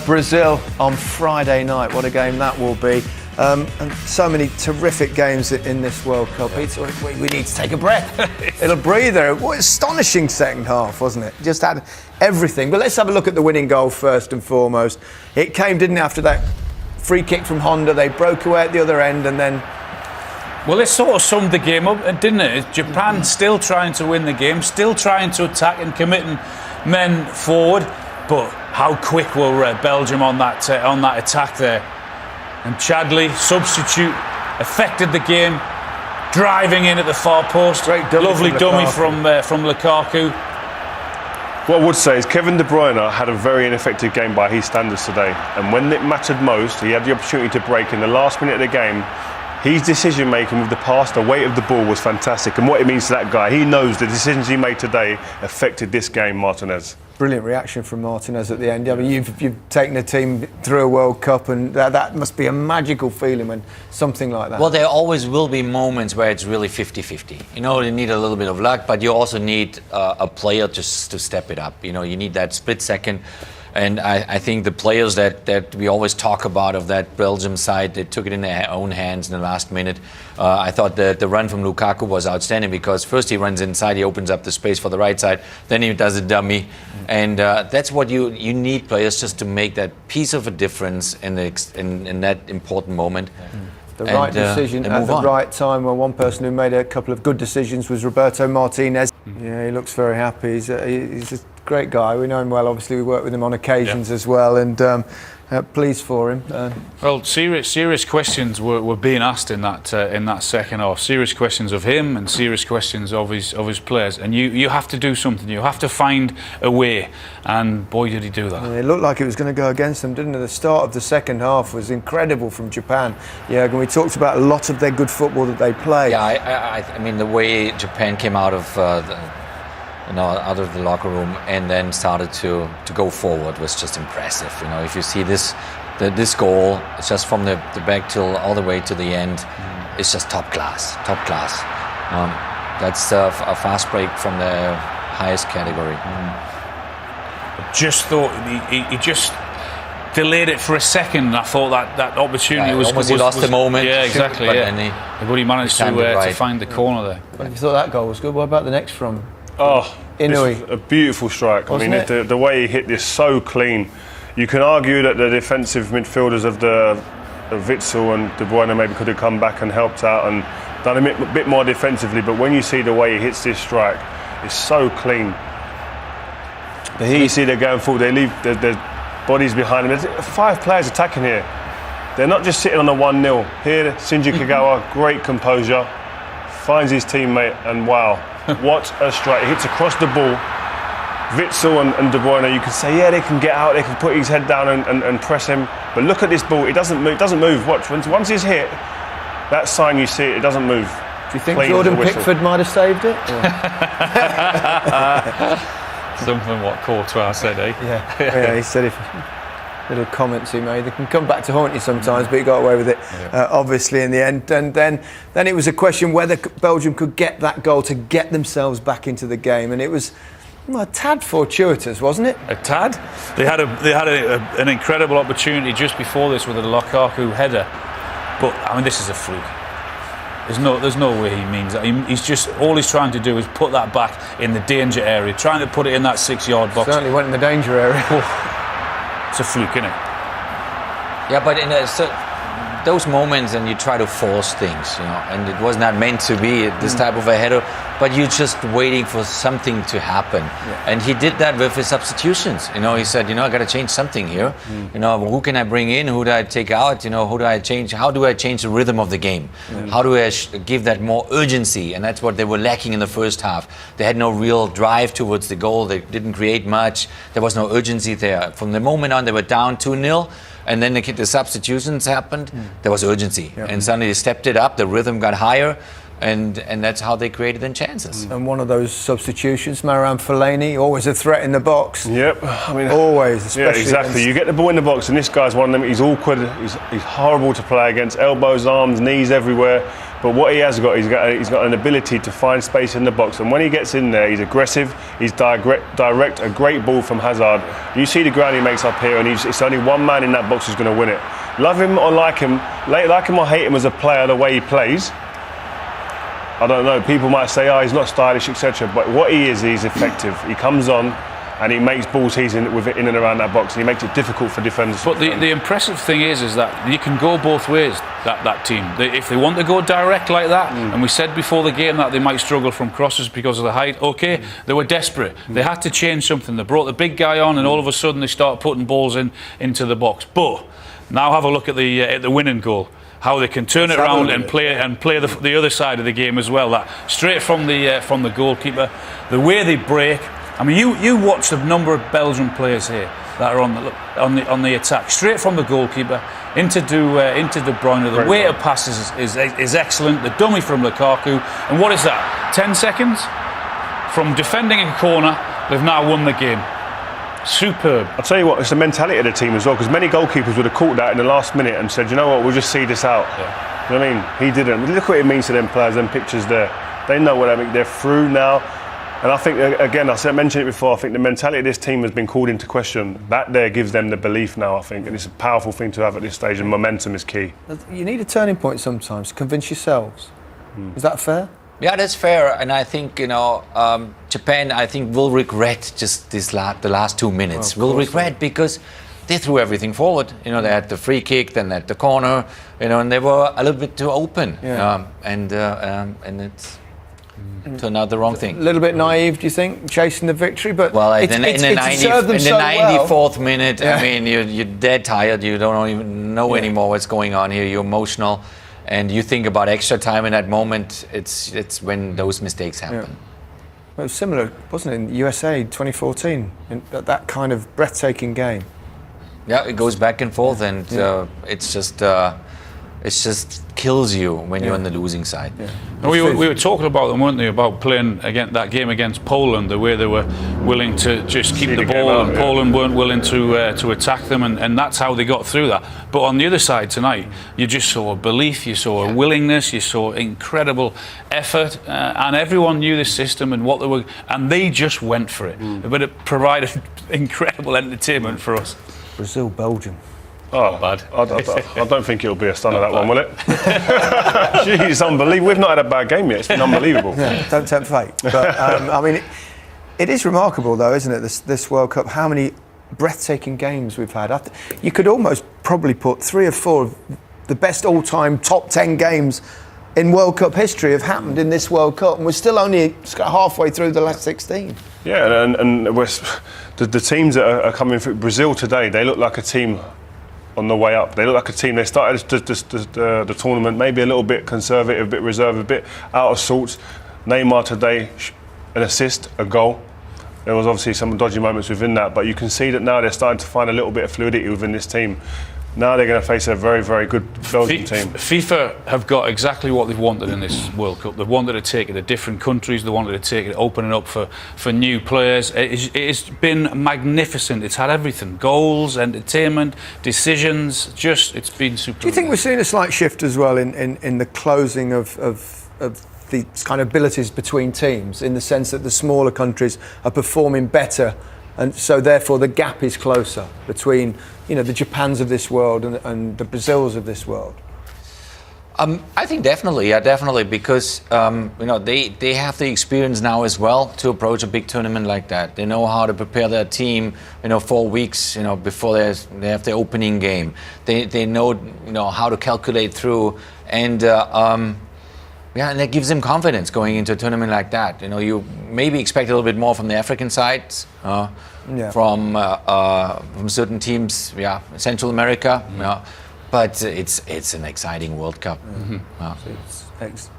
Brazil on Friday night. What a game that will be. And so many terrific games in this World Cup. We need to take a breath. It'll breather. What an astonishing second half, wasn't it? Just had everything. But let's have a look at the winning goal first and foremost. It came, didn't it, after that free kick from Honda. They broke away at the other end and then... Well, it sort of summed the game up, didn't it? Japan still trying to win the game, still trying to attack and committing men forward. But how quick were Belgium on that attack there? And Chadli, substitute, affected the game, driving in at the far post. Lovely dummy from Lukaku. What I would say is Kevin De Bruyne had a very ineffective game by his standards today. And when it mattered most, he had the opportunity to break in the last minute of the game. His decision making with the pass, the weight of the ball was fantastic. And what it means to that guy, he knows the decisions he made today affected this game, Martinez. Brilliant reaction from Martinez at the end. I mean, you've taken a team through a World Cup, and that must be a magical feeling when something like that. Well, there always will be moments where it's really 50-50. You know, you need a little bit of luck, but you also need a player to step it up. You know, you need that split second. And I think the players that we always talk about of that Belgium side, they took it in their own hands in the last minute. I thought the run from Lukaku was outstanding because first he runs inside, he opens up the space for the right side, then he does a dummy. And that's what you need players just to make that piece of a difference in that important moment. The right decision at the right time. Well, one person who made a couple of good decisions was Roberto Martinez. Yeah, he looks very happy. He's a great guy. We know him well. Obviously, we work with him on occasions as well, and pleased for him. Well, serious questions were being asked in that second half. Serious questions of him and serious questions of his players. And you have to do something. You have to find a way. And boy, did he do that! It looked like it was going to go against them, didn't it? The start of the second half was incredible from Japan. Yeah, and we talked about a lot of their good football that they play. Yeah, I mean the way Japan came out of out of the locker room and then started to go forward was just impressive. You know, if you see this goal, it's just from the back till all the way to the end, it's just top class. That's a fast break from the highest category. Just thought he just delayed it for a second. And I thought that opportunity was almost he lost the moment. Yeah, exactly. But but he managed to find the corner there. But if you thought that goal was good, what about the next from? Inui. A beautiful strike. Wasn't I mean, the way he hit this so clean. You can argue that the defensive midfielders of Witsel and De Bruyne maybe could have come back and helped out and done a bit more defensively. But when you see the way he hits this strike, it's so clean. But here you see they're going forward. They leave their bodies behind them. There's 5 players attacking here. They're not just sitting on a 1-0. Here, Shinji Kagawa, great composure, finds his teammate, and wow. What a strike. He hits across the ball. Witsel and De Bruyne, you can say, yeah, they can get out, they can put his head down and press him. But look at this ball, it doesn't move. Watch, once he's hit, that sign you see, it doesn't move. Do you think Jordan Pickford might have saved it? Something what Courtois said, eh? Yeah, he said little comments he made. They can come back to haunt you sometimes, but he got away with it, obviously, in the end. And then it was a question whether Belgium could get that goal to get themselves back into the game. And it was a tad fortuitous, wasn't it? A tad. They had an incredible opportunity just before this with a Lukaku header. But, I mean, this is a fluke. There's no way he means that. He's just, all he's trying to do is put that back in the danger area, trying to put it in that 6-yard box. Certainly went in the danger area. It's a fluke, isn't it? Yeah, but in those moments, and you try to force things, you know, and it was not meant to be this type of a header, but you're just waiting for something to happen. Yeah. And he did that with his substitutions. You know, he said, I got to change something here. You know, who can I bring in? Who do I take out? You know, who do I change? How do I change the rhythm of the game? How do I give that more urgency? And that's what they were lacking in the first half. They had no real drive towards the goal. They didn't create much. There was no urgency there. From the moment on, they were down 2-0. And then the substitutions happened, there was urgency. And suddenly they stepped it up, the rhythm got higher. and that's how they created their chances. And one of those substitutions, Marouane Fellani, always a threat in the box. Yep, I mean, always. Especially yeah, exactly. You get the ball in the box, and this guy's one of them. He's awkward. He's horrible to play against. Elbows, arms, knees everywhere. But what he has got, he's got an ability to find space in the box. And when he gets in there, he's aggressive. He's direct. A great ball from Hazard. You see the ground he makes up here, and it's only one man in that box who's going to win it. Love him or like him or hate him as a player, the way he plays. I don't know. People might say, "Oh, he's not stylish, etc." But what he is, he's effective. He comes on, and he makes balls in and around that box, and he makes it difficult for defenders. But the impressive thing is that you can go both ways. That team, if they want to go direct like that, and we said before the game that they might struggle from crosses because of the height. Okay, they were desperate. They had to change something. They brought the big guy on, and all of a sudden they start putting balls into the box. But now have a look at the winning goal. How they can turn it around and play the other side of the game as well. That straight from the goalkeeper, the way they break. I mean, you watched a number of Belgian players here that are on the attack, straight from the goalkeeper into De Bruyne. The way it passes is excellent. The dummy from Lukaku, and what is that? 10 seconds from defending a corner, they've now won the game. Superb. I'll tell you what, it's the mentality of the team as well, because many goalkeepers would have caught that in the last minute and said, you know what, we'll just see this out. Yeah. You know what I mean? He didn't. Look what it means to them players, them pictures there. They know what I mean. They're through now. And I think, again, I mentioned it before, I think the mentality of this team has been called into question. That there gives them the belief now, I think. And it's a powerful thing to have at this stage, and momentum is key. You need a turning point sometimes to convince yourselves. Is that fair? Yeah, that's fair, and I think Japan. I think will regret just the last 2 minutes. Will regret because they threw everything forward. They had the free kick, then at the corner, and they were a little bit too open. Yeah. And it's turned out the wrong thing. A little bit naive, do you think, chasing the victory? But well, in the 94th minute, yeah. I mean, you're dead tired. You don't even know anymore what's going on here. You're emotional. And you think about extra time in that moment, it's when those mistakes happen. Yeah. Well, it was similar, wasn't it, in USA 2014, that kind of breathtaking game. Yeah, it goes back and forth, and it just kills you when you're on the losing side. Yeah. And we were talking about them, weren't they, about playing that game against Poland, the way they were willing to just keep the ball, and Poland weren't willing to attack them, and that's how they got through that. But on the other side tonight, you just saw a belief, you saw a willingness, you saw incredible effort, and everyone knew the system and what they were, and they just went for it. But it provided incredible entertainment for us. Brazil, Belgium. Oh, bad. I don't think it'll be a stunner, that one, will it? Jeez, unbelievable. We've not had a bad game yet. It's been unbelievable. Yeah, don't tempt fate. But, I mean, it is remarkable, though, isn't it, this World Cup, how many breathtaking games we've had. You could almost probably put 3 or 4 of the best all-time top 10 games in World Cup history have happened in this World Cup, and we're still only halfway through the last 16. Yeah, and the teams that are coming through, Brazil today, they look like a team on the way up. They look like a team. They started the tournament maybe a little bit conservative, a bit reserved, a bit out of sorts. Neymar today, an assist, a goal. There was obviously some dodgy moments within that, but you can see that now they're starting to find a little bit of fluidity within this team. Now they're going to face a very, very good Belgian team. FIFA have got exactly what they've wanted in this World Cup. They've wanted to take it to different countries. They wanted to take it, opening up for new players. It's been magnificent. It's had everything: goals, entertainment, decisions. It's been super. Do you think we're seeing a slight shift as well in the closing of the kind of abilities between teams, in the sense that the smaller countries are performing better, and so therefore the gap is closer between the Japans of this world and the Brazils of this world? I think definitely, because they have the experience now as well to approach a big tournament like that. They know how to prepare their team, 4 weeks, before they have their opening game. They know, how to calculate through, and and that gives them confidence going into a tournament like that. You maybe expect a little bit more from the African side, from certain teams, Central America. But it's an exciting World Cup. It's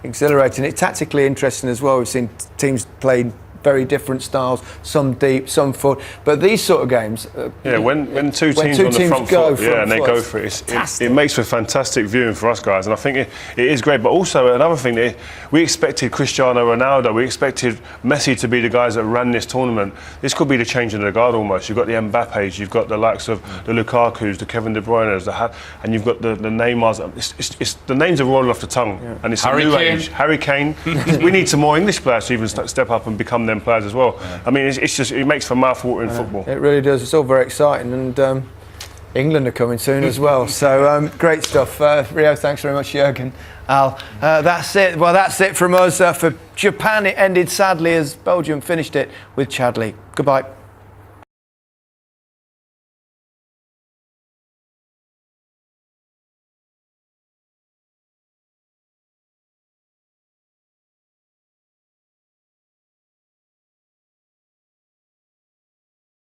exhilarating. It's tactically interesting as well. We've seen teams playing very different styles, some deep, some foot. But these sort of games, when two teams on the front foot, and they go for it, it makes for fantastic viewing for us guys, and I think it is great. But also another thing, we expected Cristiano Ronaldo, we expected Messi to be the guys that ran this tournament. This could be the change in the guard almost. You've got the Mbappes, you've got the likes of the Lukaku's, the Kevin De Bruyne's, and you've got the Neymars. It's the names are rolling off the tongue, and it's a new age. Harry Kane. We need some more English players to even step up and become them players as well. I mean, it makes for mouth-watering football. It really does. It's all very exciting, and England are coming soon as well. So great stuff. Rio, thanks very much, Jürgen. Al, that's it. Well, that's it from us for Japan. It ended sadly as Belgium finished it with Chadli. Goodbye.